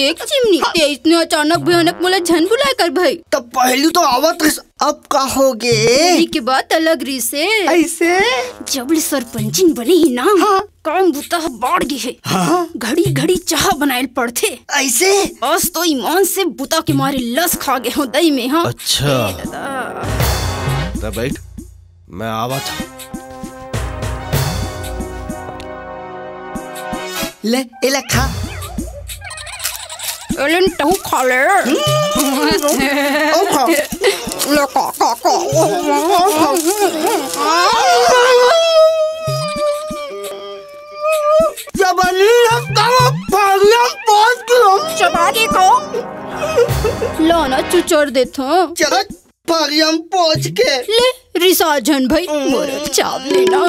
देख चिमनी ते इतने अचानक भयानक मोला झन बुलाए कर भाई। तब पहले तो आवत रिस, अब का होगे? के बाद अलग रिसे ऐसे जब सरपंचिन बने ही ना हाँ। काम बुता बाढ़ गई है। हाँ। घड़ी घड़ी चाह बनाए पड़थे ऐसे बस तो ईमान से बुता के मारे लस खा गए हो दही में। हाँ अच्छा तब बैठ मैं आवा था। ले एला खा एलन टहु खा ले ओ खा ले का जबनी लगता है भागियम बहुत किलो चबारी को लाना चुचर देता चल भागियम पहुंच के ले रिसाजन भाई मोर चाव लेना।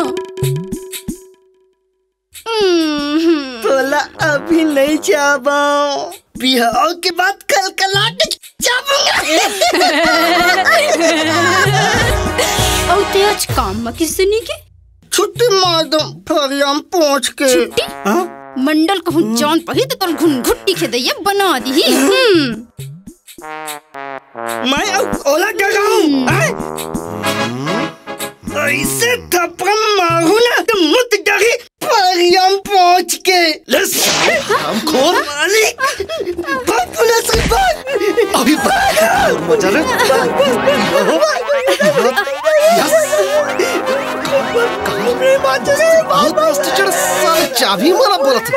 बोला अभी नहीं चाहूँ बिहार के बाद कल कलाटे चाहूँगा। और ते आज काम में किसने नहीं के छुट्टी मार दो भागियम पहुंच के। छुट्टी मंडल कहूँ जान पही तो तुम घुन घुट्टी के दैया बना दी। मैं अब ओला कर रहा हूँ ऐसे थप्पड़ मारू ना तो मुझ डरी भागियम पहुंच के। हम खोल मालिक भाग पुलिस भाग अभी मजा रे बहुत मस्त चढ़ साले चाबी मारा बोला था।